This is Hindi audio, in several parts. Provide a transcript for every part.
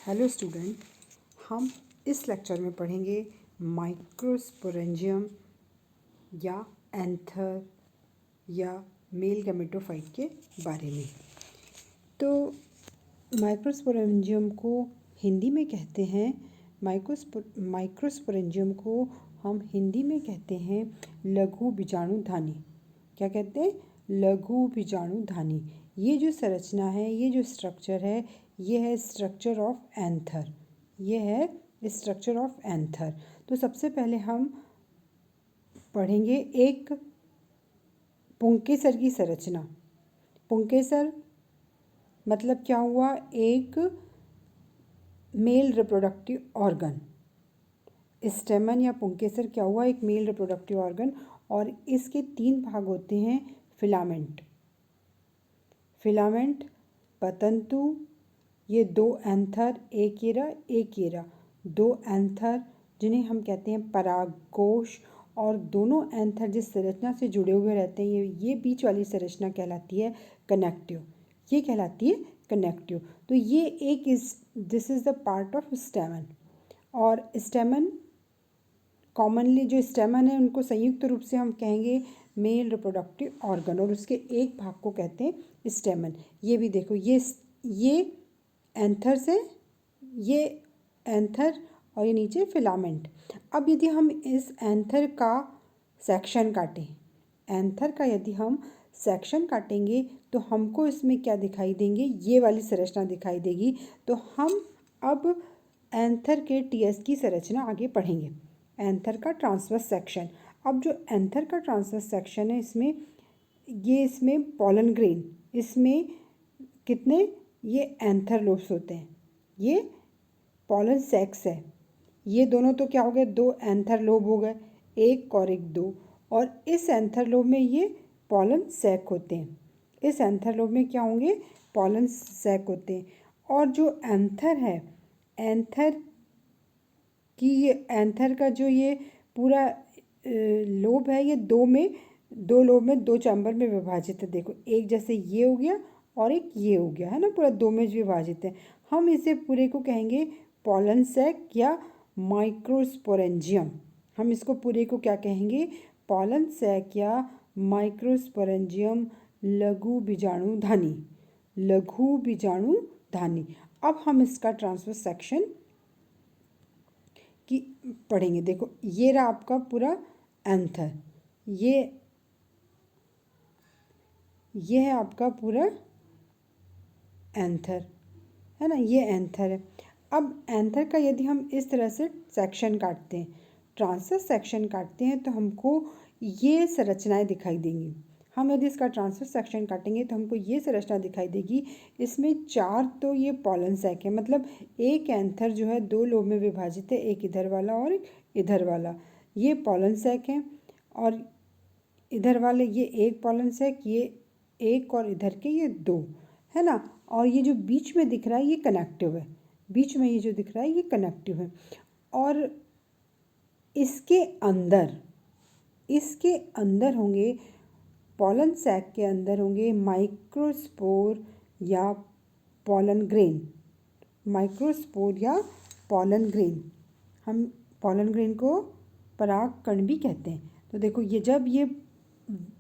हेलो स्टूडेंट, हम इस लेक्चर में पढ़ेंगे माइक्रोस्पोरेंजियम या एंथर या मेल गैमेटोफाइट के बारे में। तो माइक्रोस्पोरेंजियम को हिंदी में कहते हैं माइक्रोस्पोरेंजियम को हम हिंदी में कहते हैं लघु बीजाणुधानी। क्या कहते हैं? लघु बीजाणुधानी। ये जो संरचना है, ये जो स्ट्रक्चर है, ये है स्ट्रक्चर ऑफ एंथर। ये है स्ट्रक्चर ऑफ एंथर। तो सबसे पहले हम पढ़ेंगे एक पुंकेसर की संरचना। पुंकेसर मतलब क्या हुआ? एक मेल रिप्रोडक्टिव ऑर्गन। स्टेमन या पुंकेसर क्या हुआ? एक मेल रिप्रोडक्टिव ऑर्गन। और इसके 3 भाग होते हैं। फिलामेंट, पतंतु, ये 2 एंथर, एक येरा, 2 एंथर जिन्हें हम कहते हैं परागकोश। और दोनों एंथर जिस संरचना से जुड़े हुए रहते हैं, ये बीच वाली संरचना कहलाती है कनेक्टिव। ये कहलाती है कनेक्टिव। तो ये एक this is the part of स्टेमन। और स्टेमन कॉमनली जो स्टेमन है उनको संयुक्त रूप से हम कहेंगे मेल रिप्रोडक्टिव ऑर्गन, और उसके एक भाग को कहते हैं स्टेमन। ये भी देखो, ये एंथर से, ये एंथर और ये नीचे फिलामेंट। अब यदि हम इस एंथर का सेक्शन काटें, एंथर का यदि हम सेक्शन काटेंगे तो हमको इसमें क्या दिखाई देंगे? ये वाली संरचना दिखाई देगी। तो हम अब एंथर के टीएस की संरचना आगे पढ़ेंगे। एंथर का ट्रांसवर्स सेक्शन। अब जो एंथर का ट्रांसवर्स सेक्शन है, इसमें पॉलन ग्रेन, इसमें कितने ये एंथर लोब्स होते हैं, ये पॉलन सैक्स है। ये दोनों तो क्या हो गए? 2 एंथर लोब हो गए, एक और एक 2। और इस एंथर लोब में ये पॉलन सैक होते हैं। इस एंथर लोब में क्या होंगे? पॉलन सैक होते हैं। और जो एंथर है, एंथर का जो ये पूरा लोब है, ये 2 लोब में 2 चैम्बर में विभाजित है। देखो, एक जैसे ये हो गया और एक ये हो गया, है ना, पूरा 2 में विभाजित है। हम इसे पूरे को कहेंगे पॉलन सैक या माइक्रोस्पोरेंजियम। हम इसको पूरे को क्या कहेंगे? पॉलन सैक या माइक्रोस्पोरेंजियम लघु बीजाणुधानी। लघु बीजाणुधानी। अब हम इसका ट्रांसवर्स सेक्शन की पढ़ेंगे। देखो, ये रहा आपका पूरा एंथर, ये है आपका पूरा एंथर, है ना, ये एंथर है। अब एंथर का यदि हम इस तरह से सेक्शन काटते हैं, ट्रांसवर्स सेक्शन काटते हैं, तो हमको ये संरचनाएं दिखाई देंगी। हम यदि इसका ट्रांसवर्स सेक्शन काटेंगे तो हमको ये संरचना दिखाई देगी। इसमें 4 तो ये पॉलन सैक है, मतलब एक एंथर जो है 2 लोब में विभाजित है, एक इधर वाला और एक इधर वाला। ये पॉलन सैक है। और इधर वाले ये एक पॉलन सैक, ये एक, और इधर के ये 2, है ना। और ये जो बीच में दिख रहा है ये कनेक्टिव है। बीच में ये जो दिख रहा है ये कनेक्टिव है। और इसके अंदर होंगे, पॉलन सैक के अंदर होंगे माइक्रोस्पोर या पॉलन ग्रेन। माइक्रोस्पोर या पॉलन ग्रेन, हम पॉलन ग्रेन को पराग कण भी कहते हैं। तो देखो, ये जब ये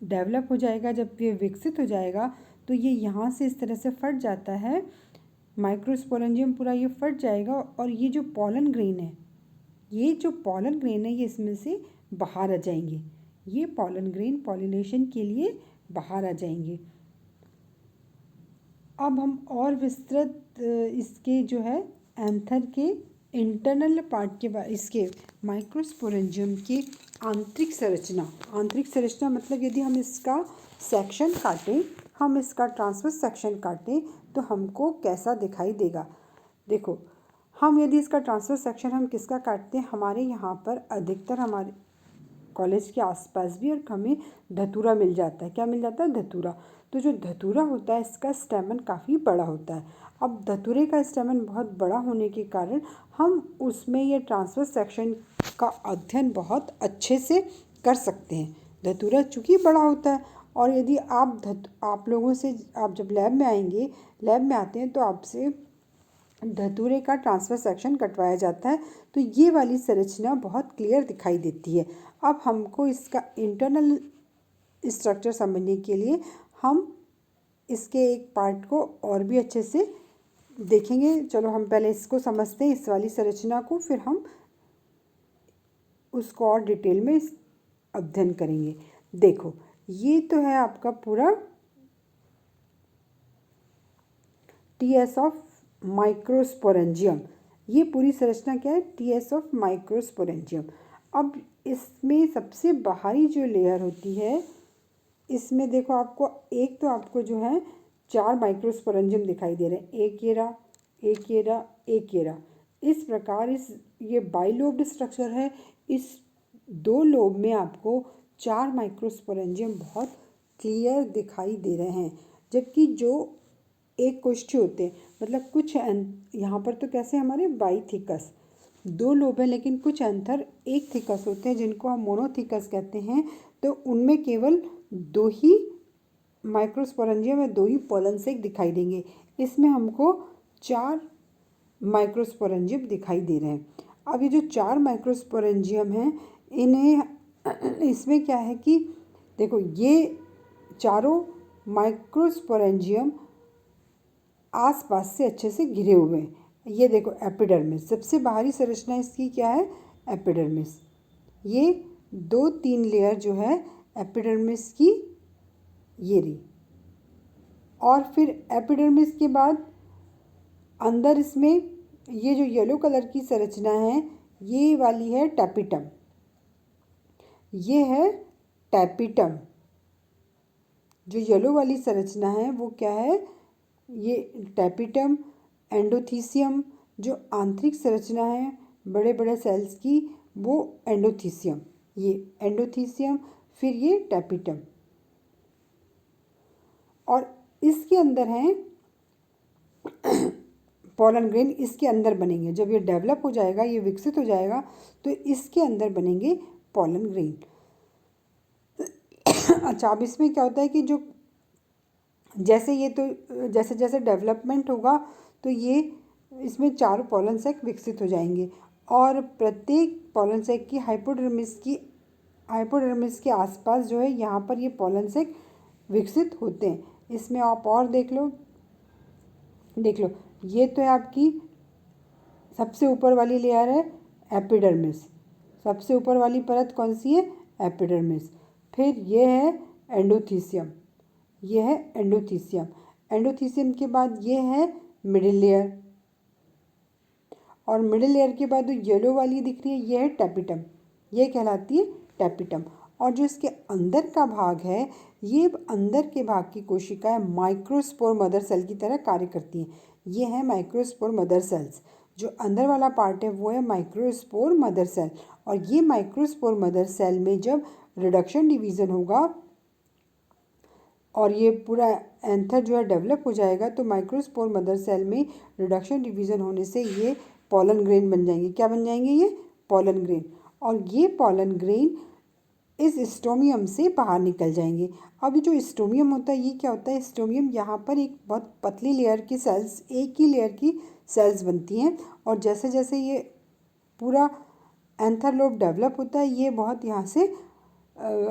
डेवलप हो जाएगा, जब ये विकसित हो जाएगा, तो ये यहाँ से इस तरह से फट जाता है। माइक्रोस्पोरेंजियम पूरा ये फट जाएगा, और ये जो पॉलन ग्रेन है, ये इसमें से बाहर आ जाएंगे। ये पॉलन ग्रेन पॉलिनेशन के लिए बाहर आ जाएंगे। अब हम और विस्तृत इसके जो है एंथर के इंटरनल पार्ट के इसके माइक्रोस्पोरेंजियम की आंतरिक संरचना मतलब यदि हम इसका सेक्शन काटें, हम इसका ट्रांसवर्स सेक्शन काटें, तो हमको कैसा दिखाई देगा? देखो, हम यदि इसका ट्रांसवर्स सेक्शन हम किसका काटते हैं? हमारे यहाँ पर अधिकतर हमारे कॉलेज के आसपास भी और हमें धतूरा मिल जाता है। क्या मिल जाता है? धतूरा। तो जो धतूरा होता है, इसका स्टेमन काफ़ी बड़ा होता है। अब धतूरे का स्टेमन बहुत बड़ा होने के कारण हम उसमें ये ट्रांसवर्स सेक्शन का अध्ययन बहुत अच्छे से कर सकते हैं। धतूरा चूँकि बड़ा होता है, और यदि आप लोगों से, आप जब लैब में आते हैं तो आपसे धतूरे का ट्रांसवर्स सेक्शन कटवाया जाता है। तो ये वाली संरचना बहुत क्लियर दिखाई देती है। अब हमको इसका इंटरनल स्ट्रक्चर समझने के लिए हम इसके एक पार्ट को और भी अच्छे से देखेंगे। चलो हम पहले इसको समझते हैं, इस वाली संरचना को, फिर हम उसको और डिटेल में अध्ययन करेंगे। देखो, ये तो है आपका पूरा टीएस ऑफ माइक्रोस्पोरेंजियम। ये पूरी संरचना क्या है? TS of microsporangium. अब इसमें सबसे बाहरी जो लेयर होती है, इसमें देखो आपको एक तो आपको जो है 4 माइक्रोस्पोरेंजियम दिखाई दे रहे हैं। एक ये रहा, एक ये रहा, एक ये रहा। इस प्रकार ये बाइलोब्ड स्ट्रक्चर है। इस 2 लोब में आपको 4 माइक्रोस्पोरेंजियम बहुत क्लियर दिखाई दे रहे हैं। जबकि जो एक कोष्ठी होते हैं, मतलब कुछ यहाँ पर तो कैसे हमारे बाइथिकस 2 लोब हैं, लेकिन कुछ एंथर एक थिकस होते हैं जिनको हम मोनोथिकस कहते हैं। तो उनमें केवल 2 ही माइक्रोस्पोरेंजियम या 2 ही पोलन सेक दिखाई देंगे। इसमें हमको 4 माइक्रोस्पोरेंजियम दिखाई दे रहे हैं। अब ये जो 4 माइक्रोस्पोरेंजियम हैं, इन्हें इसमें क्या है कि देखो, ये चारों माइक्रोस्पोरेंजियम आसपास से अच्छे से घिरे हुए हैं। ये देखो एपिडर्मिस, सबसे बाहरी संरचना इसकी क्या है? एपिडर्मिस। ये 2-3 लेयर जो है एपिडर्मिस की, ये रही। और फिर एपिडर्मिस के बाद अंदर इसमें ये जो येलो कलर की संरचना है, ये वाली है टैपिटम। ये है टैपिटम। जो येलो वाली संरचना है वो क्या है? ये टैपिटम। एंडोथीसियम, जो आंतरिक संरचना है बड़े बड़े सेल्स की, वो एंडोथीसियम। ये एंडोथीसियम, फिर ये टैपिटम। और इसके अंदर है पोलन ग्रेन। इसके अंदर बनेंगे, जब ये डेवलप हो जाएगा, ये विकसित हो जाएगा, तो इसके अंदर बनेंगे पोलन ग्रेन। अच्छा, अब इसमें क्या होता है कि जो जैसे जैसे डेवलपमेंट होगा, तो ये इसमें 4 पोलन सेक विकसित हो जाएंगे। और प्रत्येक पोलन सेक की हाइपोडर्मिस के आसपास जो है, यहाँ पर ये पोलन सेक विकसित होते हैं। इसमें आप और देख लो, ये तो है आपकी सबसे ऊपर वाली लेयर है एपिडर्मिस। सबसे ऊपर वाली परत कौन सी है? एपिडर्मिस। फिर ये है एंडोथीसियम। ये है एंडोथीसियम। एंडोथीसियम के बाद ये है मिडिल लेयर। और मिडिल लेयर के बाद जो येलो वाली दिख रही है, ये है टैपिटम। ये कहलाती है टैपिटम। और जो इसके अंदर का भाग है, ये अंदर के भाग की कोशिकाएं माइक्रोस्पोर मदर सेल की तरह कार्य करती हैं। ये है माइक्रोस्पोर मदर सेल्स। जो अंदर वाला पार्ट है वो है माइक्रोस्पोर मदर सेल। और ये माइक्रोस्पोर मदर सेल में जब रिडक्शन डिवीज़न होगा और ये पूरा एंथर जो है डेवलप हो जाएगा, तो माइक्रोस्पोर मदर सेल में रिडक्शन डिवीज़न होने से ये पोलन ग्रेन बन जाएंगे। क्या बन जाएंगे? ये पोलन ग्रेन। और ये पोलन ग्रेन इस स्टोमियम से बाहर निकल जाएंगे। अब जो स्टोमियम होता है, ये क्या होता है? स्टोमियम यहाँ पर एक बहुत पतली लेयर की सेल्स, एक ही लेयर की सेल्स बनती हैं। और जैसे जैसे ये पूरा एंथर लोब डेवलप होता है, ये बहुत यहाँ से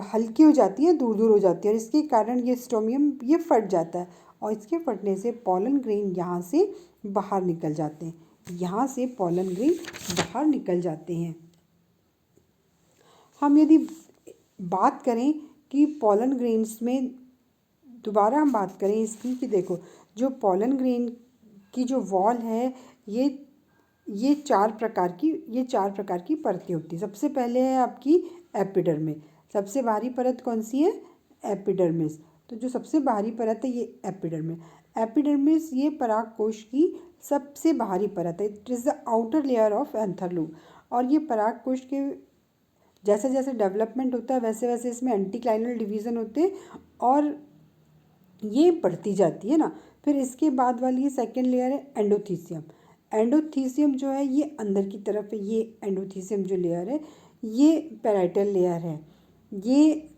हल्की हो जाती है, दूर दूर हो जाती है। और इसके कारण ये स्टोमियम ये फट जाता है। और इसके फटने से पोलन ग्रेन यहाँ से बाहर निकल जाते हैं। यहाँ से पोलन ग्रेन बाहर निकल जाते हैं। हम यदि बात करें कि पोलन ग्रेन्स में, दोबारा हम बात करें इसकी, कि देखो जो पोलन ग्रेन की जो वॉल है, ये 4 प्रकार की परतें होती हैं। सबसे पहले है आपकी एपिडर्मिस। सबसे बाहरी परत कौन सी है? एपिडर्मिस। तो जो सबसे बाहरी परत है, ये एपिडर्मिस। एपिडर्मिस ये परागकोश की सबसे बाहरी परत है। It is the outer layer of anther loop. और ये परागकोश के जैसे जैसे डेवलपमेंट होता है, वैसे वैसे इसमें एंटीक्लाइनल डिवीज़न होते हैं और ये बढ़ती जाती है ना। फिर इसके बाद वाली ये सेकेंड लेयर है एंडोथीसियम। एंडोथीसियम जो है ये अंदर की तरफ है। ये एंडोथीसियम जो लेयर है, ये पैराइटल लेयर है। ये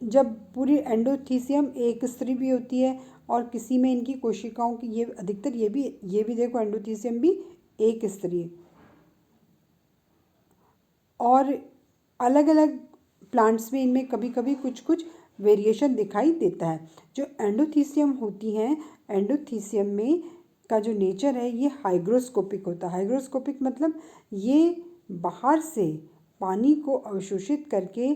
जब पूरी एंडोथीसियम एक स्तरी भी होती है और किसी में इनकी कोशिकाओं की ये अधिकतर ये भी देखो एंडोथीसियम भी एक स्तरीय। और अलग अलग प्लांट्स में इनमें कभी कभी कुछ कुछ वेरिएशन दिखाई देता है। जो एंडोथीसियम होती हैं, एंडोथीसियम में का जो नेचर है ये हाइग्रोस्कोपिक होता है। हाइग्रोस्कोपिक मतलब ये बाहर से पानी को अवशोषित करके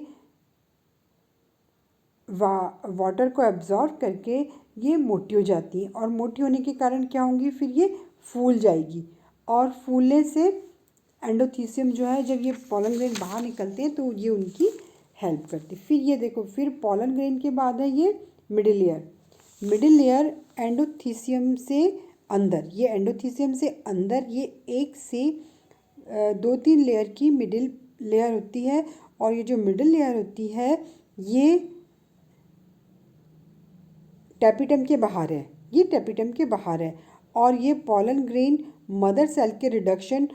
वाटर को एब्जॉर्ब करके ये मोटी हो जाती है, और मोटी होने के कारण क्या होंगी, फिर ये फूल जाएगी, और फूलने से एंडोथीसियम जो है, जब ये पॉलन ग्रेन बाहर निकलते हैं तो ये उनकी हेल्प करती है। फिर ये देखो, फिर पॉलन ग्रेन के बाद है ये middle layer. Middle layer endothecium से अंदर, ये एंडोथीसियम से अंदर ये एक से 2-3 लेयर की मिडिल लेयर होती है। और ये जो मिडिल लेयर होती है ये टेपिटम के बाहर है, ये टेपिटम के बाहर है। और ये पॉलन ग्रेन मदर सेल के रिडक्शन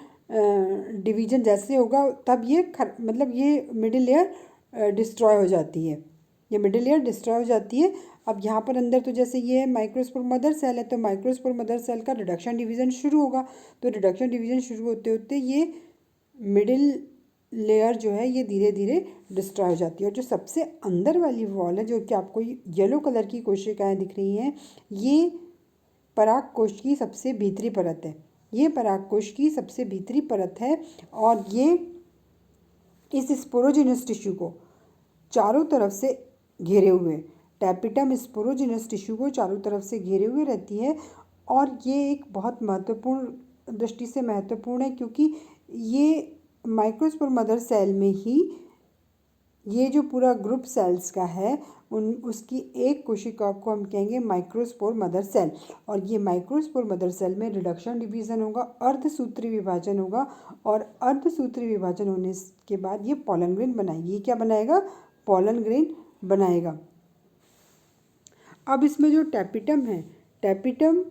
डिवीजन जैसे होगा तब ये मतलब ये मिडिल लेयर डिस्ट्रॉय हो जाती है, ये मिडिल लेयर डिस्ट्रॉय हो जाती है। अब यहाँ पर अंदर तो जैसे ये माइक्रोस्पोर मदर सेल है, तो माइक्रोस्पोर मदर सेल का रिडक्शन डिवीजन शुरू होगा, तो रिडक्शन डिवीजन शुरू होते होते ये मिडिल लेयर जो है ये धीरे धीरे डिस्ट्रॉय हो जाती है। और जो सबसे अंदर वाली वॉल है, जो कि आपको येलो कलर की कोशिकाएं दिख रही हैं, ये पराग कोश की सबसे भीतरी परत है, ये पराग कोश की सबसे भीतरी परत है। और ये इस स्पोरोजिनस टिश्यू को चारों तरफ से घेरे हुए, टैपिटम स्पोरोजिनस टिश्यू को चारों तरफ से घेरे हुए रहती है। और ये एक बहुत महत्वपूर्ण दृष्टि से महत्वपूर्ण है, क्योंकि ये माइक्रोस्पोर मदर सेल में ही ये जो पूरा ग्रुप सेल्स का है उसकी एक कोशिका को हम कहेंगे माइक्रोस्पोर मदर सेल। और ये माइक्रोस्पोर मदर सेल में रिडक्शन डिवीज़न होगा, अर्धसूत्री विभाजन होगा, और अर्धसूत्री विभाजन होने के बाद ये पॉलन ग्रेन बनाएगी। ये क्या बनाएगा, पॉलन ग्रेन बनाएगा। अब इसमें जो टैपिटम है, टैपिटम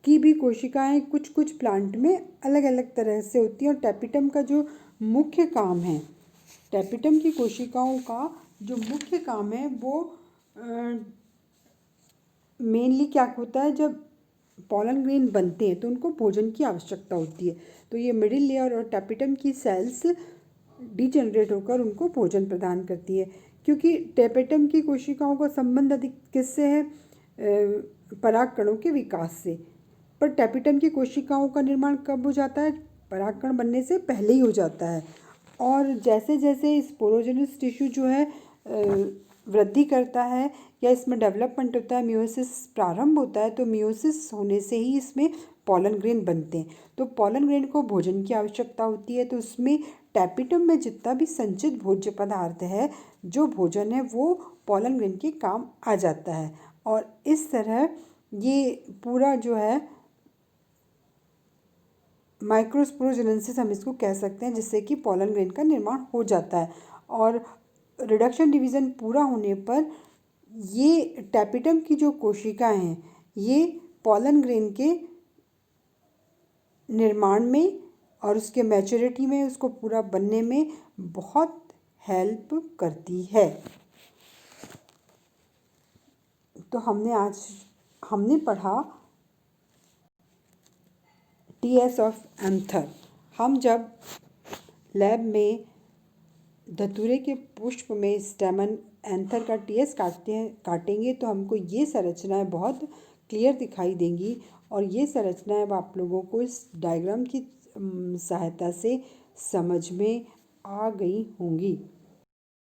की भी कोशिकाएं कुछ कुछ प्लांट में अलग अलग तरह से होती हैं। और टैपिटम का जो मुख्य काम है, टैपिटम की कोशिकाओं का जो मुख्य काम है वो मेनली क्या होता है, जब पॉलन ग्रेन बनते हैं तो उनको भोजन की आवश्यकता होती है। तो ये मिडिल लेयर और टैपिटम की सेल्स डिजेनरेट होकर उनको भोजन प्रदान करती है। क्योंकि टैपिटम की कोशिकाओं का संबंध अधिक किससे है, पराग कणों के विकास से। पर टैपिटम की कोशिकाओं का निर्माण कब हो जाता है, परागकण बनने से पहले ही हो जाता है। और जैसे जैसे स्पोरोजेनस टिश्यू जो है वृद्धि करता है या इसमें डेवलपमेंट होता है, मियोसिस प्रारंभ होता है, तो मियोसिस होने से ही इसमें पॉलन ग्रेन बनते हैं। तो पॉलन ग्रेन को भोजन की आवश्यकता होती है, तो उसमें टैपिटम में जितना भी संचित भोज्य पदार्थ है, जो भोजन है वो पॉलन ग्रेन के काम आ जाता है। और इस तरह ये पूरा जो है माइक्रोस्पोरोजेनेसिस हम इसको कह सकते हैं, जिससे कि पॉलन ग्रेन का निर्माण हो जाता है। और रिडक्शन डिवीज़न पूरा होने पर ये टैपिटम की जो कोशिकाएं हैं ये पॉलन ग्रेन के निर्माण में और उसके मैच्योरिटी में, उसको पूरा बनने में बहुत हेल्प करती है। तो हमने पढ़ा टीएस ऑफ एंथर। हम जब लैब में धतूरे के पुष्प में स्टेमन एंथर का टीएस काटेंगे तो हमको ये संरचनाएं बहुत क्लियर दिखाई देंगी। और ये संरचनाएं अब आप लोगों को इस डायग्राम की सहायता से समझ में आ गई होंगी।